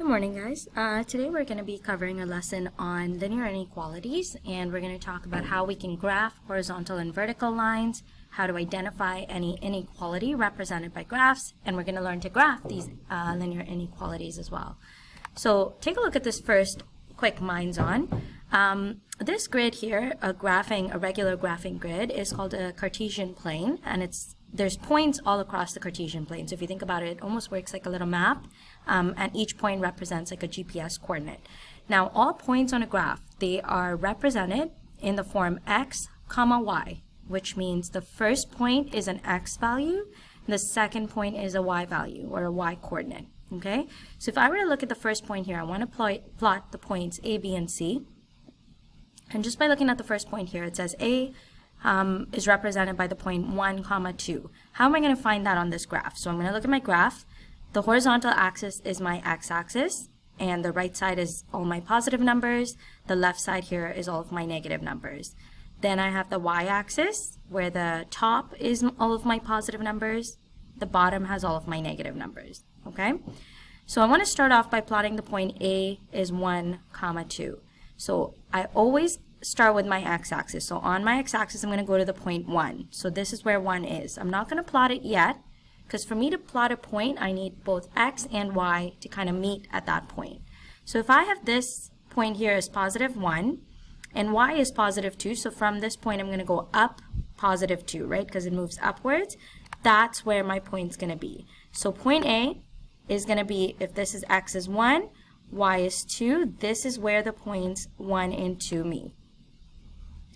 Good morning, guys. Today we're going to be covering a lesson on linear inequalities, and we're going to talk about how we can graph horizontal and vertical lines, how to identify any inequality represented by graphs, and we're going to learn to graph these linear inequalities as well. So take a look at this first quick minds on. This grid here, a regular graphing grid, is called a Cartesian plane, and there's points all across the Cartesian plane. So if you think about it, it almost works like a little map, and each point represents like a GPS coordinate. Now, all points on a graph, they are represented in the form x, comma, y, which means the first point is an x value, and the second point is a y value, or a y coordinate, okay? So if I were to look at the first point here, I want to plot the points a, b, and c. And just by looking at the first point here, it says a is represented by the point 1, comma 2. How am I going to find that on this graph? So I'm going to look at my graph. The horizontal axis is my x-axis, and the right side is all my positive numbers. The left side here is all of my negative numbers. Then I have the y-axis, where the top is all of my positive numbers. The bottom has all of my negative numbers, okay? So I want to start off by plotting the point A is 1, comma 2. So I always start with my x-axis. So on my x-axis, I'm going to go to the point 1. So this is where 1 is. I'm not going to plot it yet, because for me to plot a point, I need both x and y to kind of meet at that point. So if I have this point here as positive 1, and y is positive 2, so from this point, I'm going to go up positive 2, right? Because it moves upwards. That's where my point's going to be. So point A is going to be, if this is x is 1, y is 2, this is where the points 1 and 2 meet,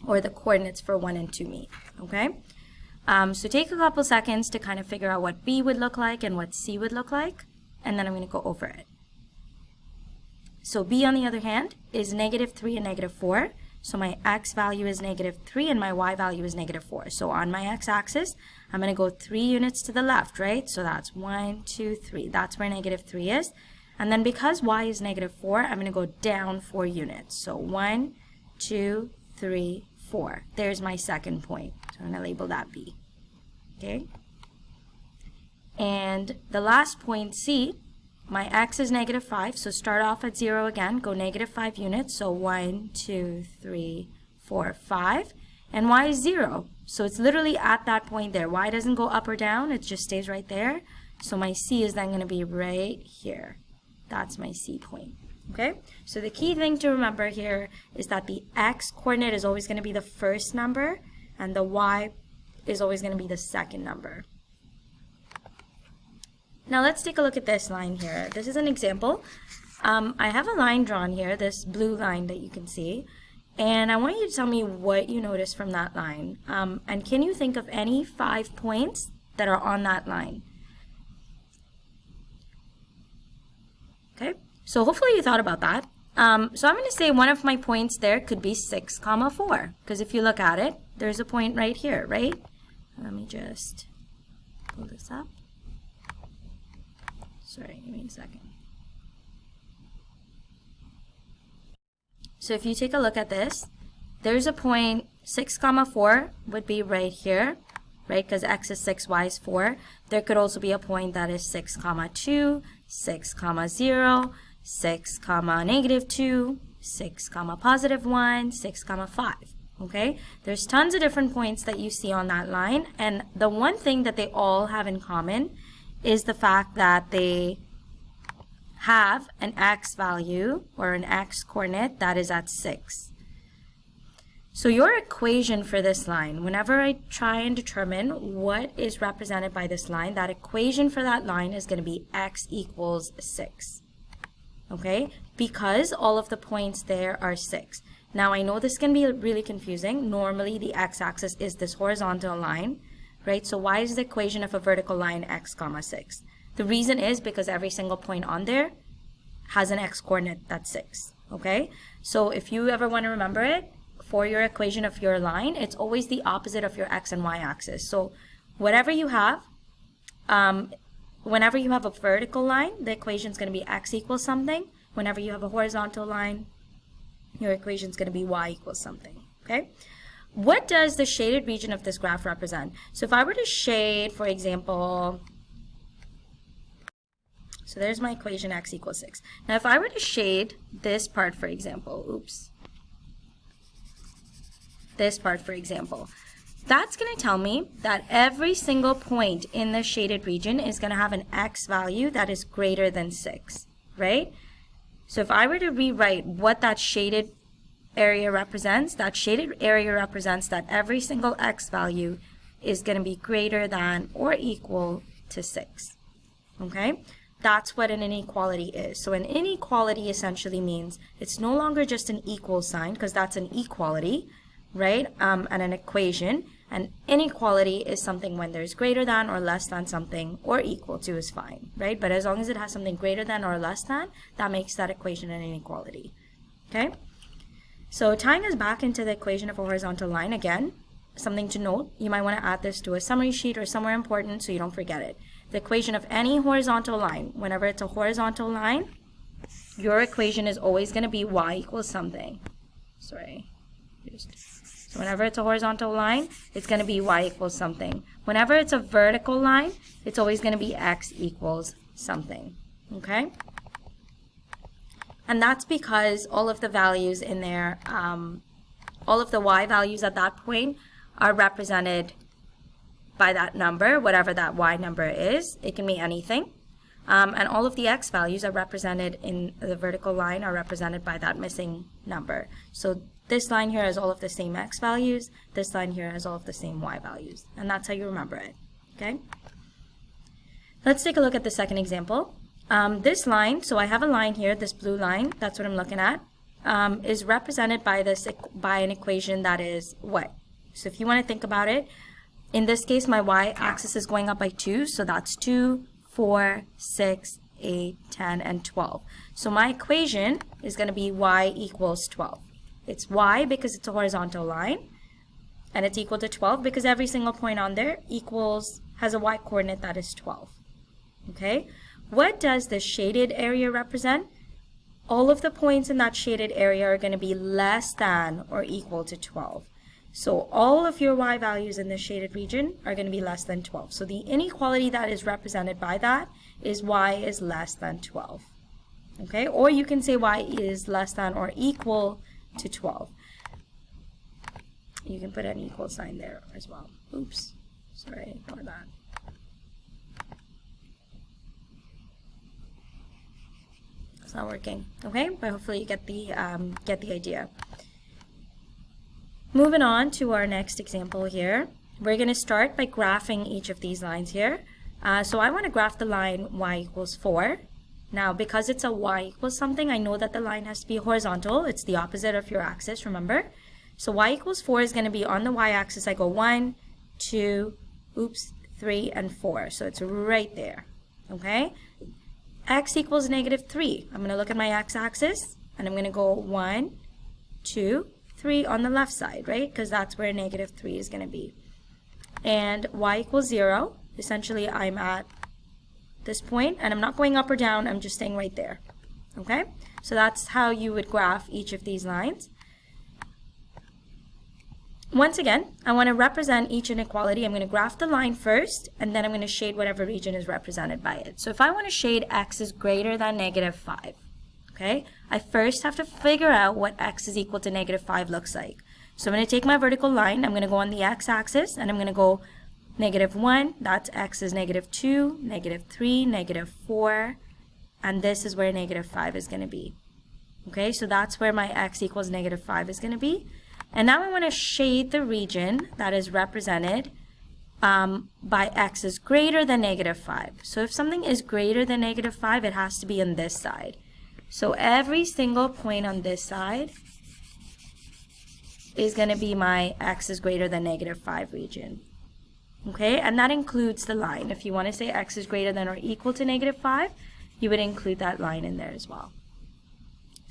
or the coordinates for 1 and 2 meet, okay? So take a couple seconds to kind of figure out what B would look like and what C would look like, and then I'm going to go over it. So B, on the other hand, is negative 3 and negative 4. So my x value is negative 3 and my y value is negative 4. So on my x-axis, I'm going to go 3 units to the left, right? So that's 1, 2, 3. That's where negative 3 is. And then because y is negative 4, I'm going to go down 4 units. So 1, 2, 3, 4. There's my second point. So I'm going to label that B. Okay? And the last point, C, my x is negative 5. So start off at 0 again. Go negative 5 units. So 1, 2, 3, 4, 5. And y is 0. So it's literally at that point there. Y doesn't go up or down. It just stays right there. So my C is then going to be right here. That's my C point. Okay, so the key thing to remember here is that the x coordinate is always going to be the first number, and the y is always going to be the second number. Now let's take a look at this line here. This is an example. I have a line drawn here, this blue line that you can see, and I want you to tell me what you notice from that line. And can you think of any 5 points that are on that line? Okay. So hopefully you thought about that. So I'm going to say one of my points there could be 6, comma 4. Because if you look at it, there's a point right here, right? Let me just pull this up. Sorry, give me a second. So if you take a look at this, there's a point 6, comma 4 would be right here, right? Because x is 6, y is 4. There could also be a point that is 6, comma 2, 6, comma 0, 6, comma negative 2, 6, comma positive 1, 6, comma 5. Okay? There's tons of different points that you see on that line, and the one thing that they all have in common is the fact that they have an x value or an x coordinate that is at 6. So your equation for this line, whenever I try and determine what is represented by this line, that equation for that line is going to be x equals 6. Okay? Because all of the points there are 6. Now I know this can be really confusing. Normally the x-axis is this horizontal line, right? So why is the equation of a vertical line x, comma 6? The reason is because every single point on there has an x coordinate that's 6. Okay? So if you ever want to remember it, for your equation of your line, it's always the opposite of your x and y axis. So whatever you have, whenever you have a vertical line, the equation is going to be x equals something. Whenever you have a horizontal line, your equation is going to be y equals something. Okay? What does the shaded region of this graph represent? So if I were to shade, for example, So there's my equation x equals 6. Now if I were to shade this part, for example, this part, for example, that's going to tell me that every single point in the shaded region is going to have an x value that is greater than 6, right? So if I were to rewrite what that shaded area represents, that shaded area represents that every single x value is going to be greater than or equal to 6, okay? That's what an inequality is. So an inequality essentially means it's no longer just an equal sign, because that's an equality, right? And an equation. An inequality is something when there's greater than or less than something, or equal to is fine, right? But as long as it has something greater than or less than, that makes that equation an inequality, okay? So tying us back into the equation of a horizontal line, again, something to note, you might want to add this to a summary sheet or somewhere important so you don't forget it. The equation of any horizontal line, whenever it's a horizontal line, your equation is always going to be y equals something. So whenever it's a horizontal line, it's going to be y equals something. Whenever it's a vertical line, it's always going to be x equals something, okay? And that's because all of the values in there, all of the y values at that point are represented by that number, whatever that y number is. It can be anything. And all of the x values are represented in the vertical line are represented by that missing number. So this line here has all of the same x values. This line here has all of the same y values. And that's how you remember it, okay? Let's take a look at the second example. This line, so I have a line here, this blue line, that's what I'm looking at, is represented by an equation that is what? So if you want to think about it, in this case, my y-axis is going up by 2, so that's 2, 4, 6, 8, 10, and 12. So my equation is going to be y equals 12. It's y because it's a horizontal line, and it's equal to 12 because every single point on there has a y-coordinate that is 12. Okay? What does the shaded area represent? All of the points in that shaded area are going to be less than or equal to 12. So all of your y values in the shaded region are going to be less than 12. So the inequality that is represented by that is y is less than 12. Okay? Or you can say y is less than or equal to 12. You can put an equal sign there as well. Oops. Sorry, ignore that. It's not working. Okay? But hopefully you get the idea. Moving on to our next example here, we're going to start by graphing each of these lines here. So I want to graph the line y equals 4. Now, because it's a y equals something, I know that the line has to be horizontal. It's the opposite of your axis, remember? So y equals 4 is going to be on the y-axis. I go 1, 2, 3, and 4. So it's right there, okay? X equals -3. I'm going to look at my x-axis, and I'm going to go 1, 2, 3 on the left side, right? Because that's where -3 is going to be. And y equals 0. Essentially, I'm at this point, and I'm not going up or down. I'm just staying right there. Okay? So that's how you would graph each of these lines. Once again, I want to represent each inequality. I'm going to graph the line first, and then I'm going to shade whatever region is represented by it. So if I want to shade x is greater than -5, okay, I first have to figure out what x is equal to -5 looks like. So I'm going to take my vertical line, I'm going to go on the x-axis, and I'm going to go -1, that's x is -2, -3, -4, and this is where -5 is going to be. Okay, so that's where my x equals -5 is going to be. And now I want to shade the region that is represented by x is greater than -5. So if something is greater than -5, it has to be on this side. So every single point on this side is going to be my x is greater than -5 region. Okay, and that includes the line. If you want to say x is greater than or equal to -5, you would include that line in there as well.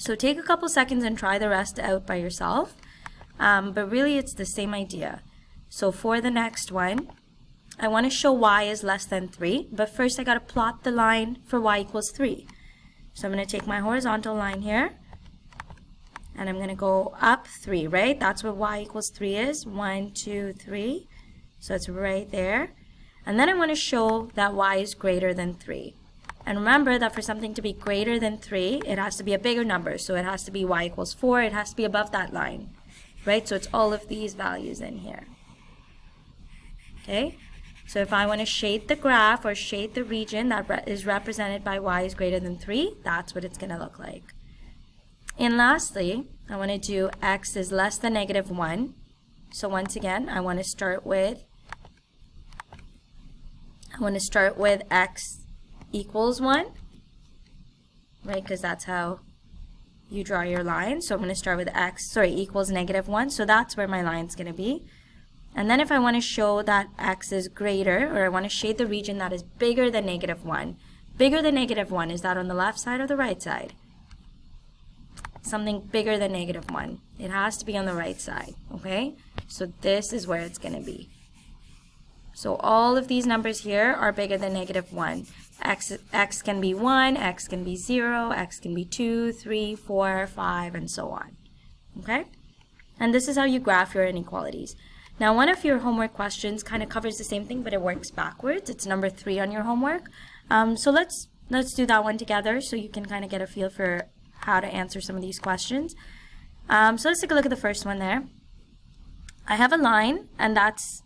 So take a couple seconds and try the rest out by yourself. But really it's the same idea. So for the next one, I want to show y is less than 3, but first I got to plot the line for y equals 3. So I'm going to take my horizontal line here, and I'm going to go up 3, right? That's what y equals 3 is. 1, 2, 3. So it's right there. And then I want to show that y is greater than 3. And remember that for something to be greater than 3, it has to be a bigger number. So it has to be y equals 4. It has to be above that line, right? So it's all of these values in here. Okay? So if I want to shade the graph or shade the region that is represented by y is greater than 3, that's what it's going to look like. And lastly, I want to do x is less than negative 1. So once again, I want to start with x equals 1, right? Because that's how you draw your line. So I'm going to start with equals negative 1. So that's where my line's going to be. And then if I want to show that x is greater, or I want to shade the region that is bigger than negative 1. Bigger than negative 1, is that on the left side or the right side? Something bigger than negative 1. It has to be on the right side, okay? So this is where it's going to be. So all of these numbers here are bigger than negative 1. X can be 1, x can be 0, x can be 2, 3, 4, 5, and so on. Okay? And this is how you graph your inequalities. Now, one of your homework questions kind of covers the same thing, but it works backwards. It's number 3 on your homework. So let's do that one together so you can kind of get a feel for how to answer some of these questions. So let's take a look at the first one there. I have a line, and that's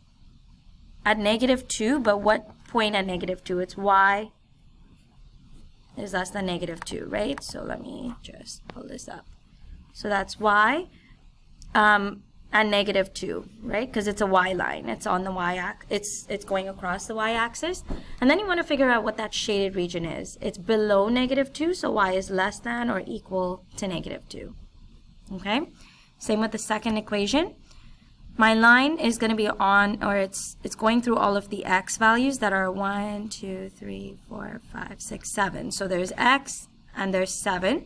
at negative 2, but what point at negative 2? It's y is less than negative 2, right? So let me just pull this up. So that's y at negative 2, right? Because it's a y line. It's on the y-axis. It's going across the y-axis. And then you want to figure out what that shaded region is. It's below negative 2, so y is less than or equal to negative 2. Okay? Same with the second equation. My line is going to be on, or it's going through all of the x values that are 1, 2, 3, 4, 5, 6, 7. So there's x and there's 7.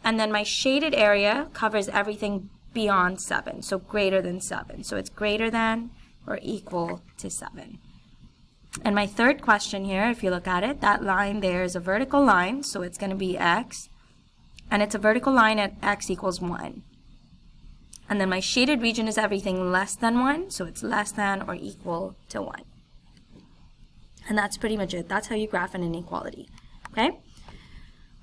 And then my shaded area covers everything beyond 7, so greater than 7. So it's greater than or equal to 7. And my third question here, if you look at it, that line there is a vertical line, so it's going to be x. And it's a vertical line at x equals 1. And then my shaded region is everything less than 1, so it's less than or equal to 1. And that's pretty much it. That's how you graph an inequality. Okay?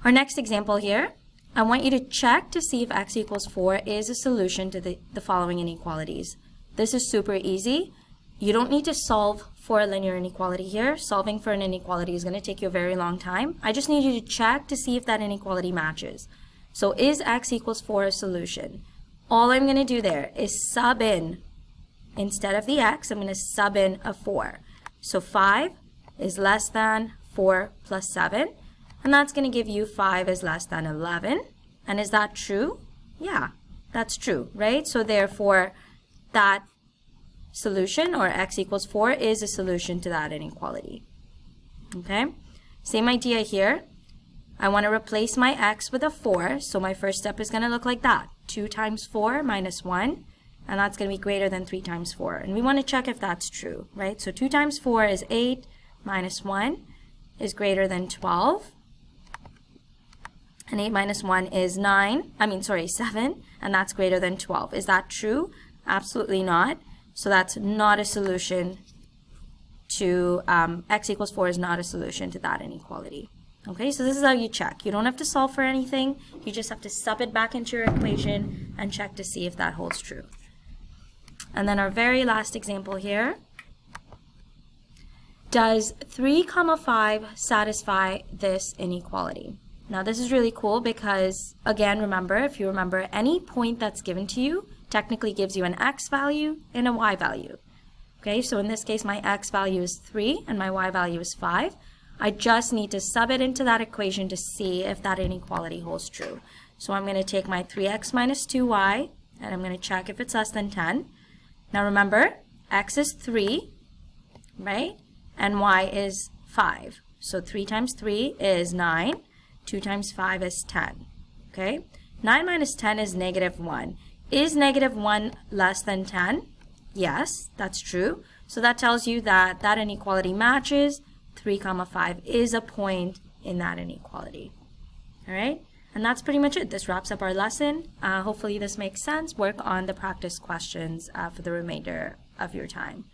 Our next example here, I want you to check to see if x equals 4 is a solution to the following inequalities. This is super easy. You don't need to solve for a linear inequality here. Solving for an inequality is going to take you a very long time. I just need you to check to see if that inequality matches. So is x equals 4 a solution? All I'm going to do there is sub in, instead of the x, I'm going to sub in a 4. So 5 is less than 4 plus 7. And that's going to give you 5 is less than 11. And is that true? Yeah, that's true, right? So therefore, that solution, or x equals 4, is a solution to that inequality. Okay? Same idea here. I want to replace my x with a 4. So my first step is going to look like that. 2 times 4 minus 1. And that's going to be greater than 3 times 4. And we want to check if that's true, right? So 2 times 4 is 8 minus 1 is greater than 12. And 8 minus 1 is 7, and that's greater than 12. Is that true? Absolutely not. So that's not a solution to, x equals 4 is not a solution to that inequality. Okay, so this is how you check. You don't have to solve for anything. You just have to sub it back into your equation and check to see if that holds true. And then our very last example here. Does 3, 5 satisfy this inequality? Now this is really cool because, again, remember, if you remember, any point that's given to you technically gives you an x value and a y value. Okay, so in this case, my x value is 3 and my y value is 5. I just need to sub it into that equation to see if that inequality holds true. So I'm going to take my 3x minus 2y, and I'm going to check if it's less than 10. Now remember, x is 3, right? And y is 5. So 3 times 3 is 9. 2 times 5 is 10. Okay? 9 minus 10 is negative 1. Is negative 1 less than 10? Yes, that's true. So that tells you that that inequality matches. 3, 5 is a point in that inequality. All right? And that's pretty much it. This wraps up our lesson. Hopefully this makes sense. Work on the practice questions for the remainder of your time.